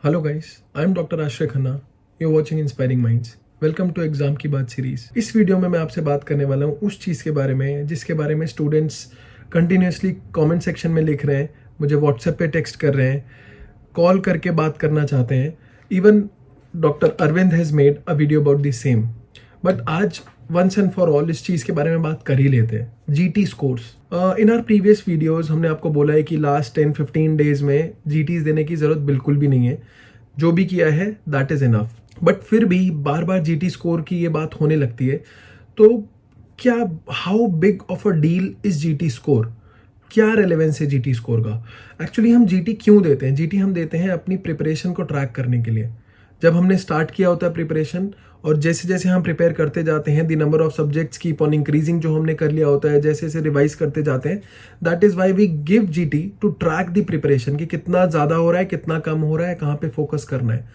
Hello guys, I am doctor Ashray Khanna. You are watching inspiring minds. Welcome to exam की बात series. इस video में मैं आपसे बात करने वाला हूँ उस चीज़ के बारे में जिसके बारे में स्टूडेंट्स कंटिन्यूसली कमेंट सेक्शन में लिख रहे हैं, मुझे व्हाट्सएप पे टेक्स्ट कर रहे हैं, कॉल करके बात करना चाहते हैं। Even doctor Arvind has made a video about the same. But आज वंस एंड फॉर ऑल इस चीज़ के बारे में बात कर ही लेते हैं। GT scores. In our previous videos हमने आपको बोला है कि लास्ट 10-15 डेज में जीटीज देने की ज़रूरत बिल्कुल भी नहीं है। जो भी किया है दैट इज़ इनफ। बट फिर भी बार बार जीटी स्कोर की ये बात होने लगती है। तो क्या, how big of a deal is GT score? क्या रेलेवेंस है जीटी स्कोर का? एक्चुअली हम जीटी क्यों देते हैं? जीटी हम देते हैं अपनी प्रिपरेशन को ट्रैक करने के लिए। जब हमने स्टार्ट किया होता है प्रिपरेशन, और जैसे जैसे हम प्रिपेयर करते जाते हैं, the number of subjects keep on increasing, जो हमने कर लिया होता है, जैसे जैसे रिवाइज करते जाते हैं, that is why we give GT to track the preparation कि कितना ज़्यादा हो रहा है, कितना कम हो रहा है, कहाँ पे फोकस करना है।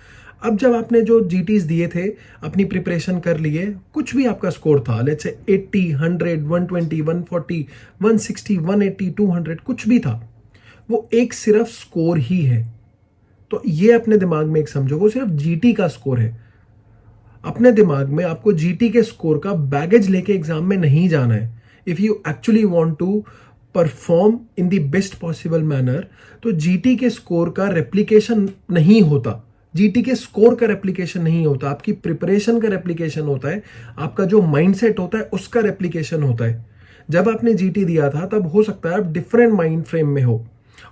अब जब आपने जो जीटीज दिए थे, अपनी प्रिपरेशन कर लिए, कुछ भी आपका स्कोर था, लेट्स से 80, 100, 120, 140, 160, 180, 200, कुछ भी था, वो एक सिर्फ स्कोर ही है। तो ये अपने दिमाग में एक समझो, वो सिर्फ जीटी का स्कोर है। अपने दिमाग में आपको जीटी के स्कोर का बैगेज लेके एग्जाम में नहीं जाना है। If you actually want to perform in the best possible manner, तो जीटी के स्कोर का रेप्लिकेशन नहीं होता। जीटी के स्कोर का रेप्लिकेशन नहीं होता, आपकी प्रिपरेशन का रेप्लिकेशन होता है। आपका जो माइंडसेट होता है उसका रेप्लिकेशन होता है। जब आपने जीटी दिया था तब हो सकता है आप डिफरेंट माइंड फ्रेम में हो,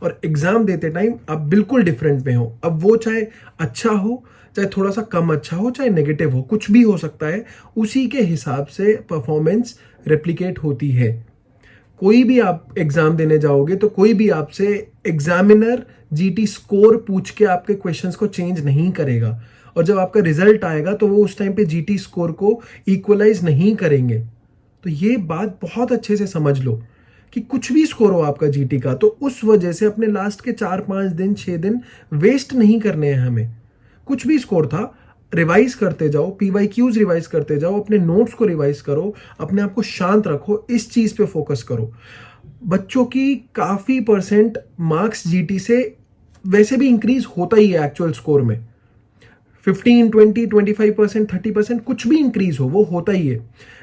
और एग्जाम देते टाइम आप बिल्कुल डिफरेंट में हो। अब वो चाहे अच्छा हो, चाहे थोड़ा सा कम अच्छा हो, चाहे नेगेटिव हो, कुछ भी हो सकता है। उसी के हिसाब से परफॉर्मेंस रेप्लिकेट होती है। कोई भी आप एग्जाम देने जाओगे तो कोई भी आपसे एग्जामिनर जीटी स्कोर पूछ के आपके क्वेश्चंस को चेंज नहीं करेगा, और जब आपका रिजल्ट आएगा तो वो उस टाइम पे जीटी स्कोर को इक्वलाइज नहीं करेंगे। तो ये बात बहुत अच्छे से समझ लो कि कुछ भी स्कोर हो आपका जीटी का, तो उस वजह से अपने लास्ट के 4-5 दिन 6 दिन वेस्ट नहीं करने हैं हमें। कुछ भी स्कोर था, रिवाइज करते जाओ, पीवाईक्यूज रिवाइज करते जाओ, अपने नोट्स को रिवाइज करो, अपने आप को शांत रखो, इस चीज पे फोकस करो। बच्चों की काफी परसेंट मार्क्स जीटी से वैसे भी इंक्रीज होता ही है एक्चुअल स्कोर में। 15, 20, 25%, 30% कुछ भी इंक्रीज हो, वो होता ही है।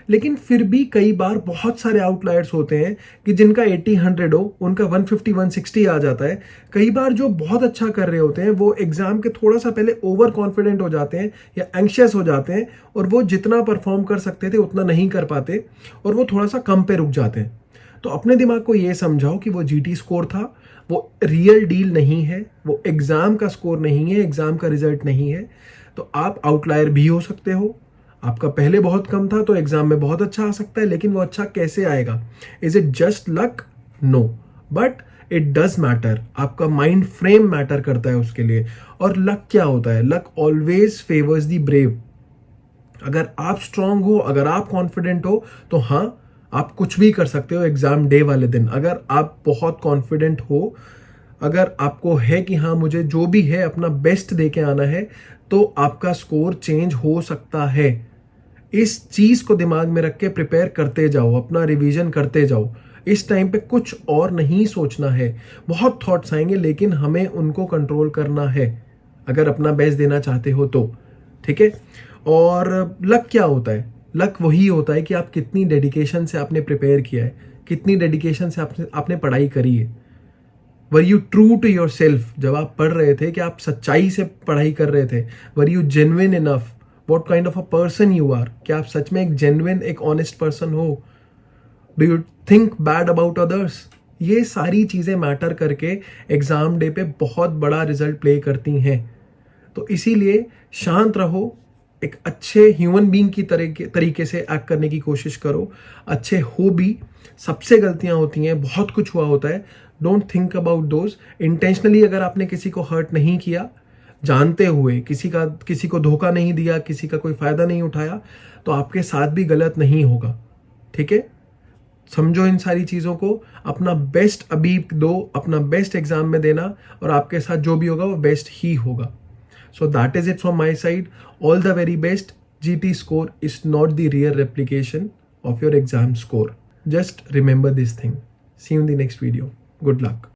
लेकिन फिर भी कई बार बहुत सारे आउटलायर्स होते हैं कि जिनका 80, 100 हो, उनका 150, 160 आ जाता है। कई बार जो बहुत अच्छा कर रहे होते हैं वो एग्जाम के थोड़ा सा पहले ओवर कॉन्फिडेंट हो जाते हैं या एंग्शियस हो जाते हैं, और वो जितना परफॉर्म कर सकते थे उतना नहीं कर पाते, और वो थोड़ा सा कम पे रुक जाते हैं। तो अपने दिमाग को ये समझाओ कि वो जीटी स्कोर था, वो रियल डील नहीं है, वो एग्जाम का स्कोर नहीं है, एग्जाम का रिजल्ट नहीं है। तो आप आउटलायर भी हो सकते हो। आपका पहले बहुत कम था तो एग्जाम में बहुत अच्छा आ सकता है, लेकिन वो अच्छा कैसे आएगा? Is it just luck? No, but it does matter. आपका माइंड फ्रेम मैटर करता है उसके लिए। और लक क्या होता है? Luck always favours the brave. अगर आप स्ट्रांग हो, अगर आप कॉन्फिडेंट हो, तो हाँ, आप कुछ भी कर सकते हो एग्जाम डे वाले दिन। अगर आप बहुत कॉन्फिडेंट हो, अगर आपको है कि हाँ मुझे जो भी है अपना बेस्ट दे के आना है, तो आपका स्कोर चेंज हो सकता है। इस चीज को दिमाग में रख के प्रिपेयर करते जाओ, अपना रिवीजन करते जाओ। इस टाइम पे कुछ और नहीं सोचना है। बहुत थॉट्स आएंगे, लेकिन हमें उनको कंट्रोल करना है अगर अपना बेस्ट देना चाहते हो तो। ठीक है? और लक क्या होता है? लक वही होता है कि आप कितनी डेडिकेशन से आपने प्रिपेयर किया है, कितनी डेडिकेशन से आपने पढ़ाई करी है। Were you true to yourself? जब आप पढ़ रहे थे, कि आप सच्चाई से पढ़ाई कर रहे थे? Were you genuine enough? What kind of a person you are? क्या आप सच में एक जेन्युइन, एक ऑनेस्ट पर्सन हो? Do you think bad about others? ये सारी चीजें मैटर करके एग्जाम डे पे बहुत बड़ा रिजल्ट प्ले करती हैं। तो इसीलिए शांत रहो, एक अच्छे ह्यूमन बीइंग की तरीके से एक्ट करने की कोशिश करो। अच्छे हो भी, सबसे गलतियां होती हैं, बहुत कुछ हुआ होता है। Don't think about those. Intentionally अगर आपने किसी को हर्ट नहीं किया, जानते हुए किसी को धोखा नहीं दिया, किसी का कोई फायदा नहीं उठाया, तो आपके साथ भी गलत नहीं होगा। ठीक है? समझो इन सारी चीजों को, अपना बेस्ट अभी दो, अपना बेस्ट एग्जाम में देना, और आपके साथ जो भी होगा वो बेस्ट ही होगा। So that is it from my side. All the very best. GT score is not the real replication of your exam score. Just remember this thing. See you in the next video. Good luck.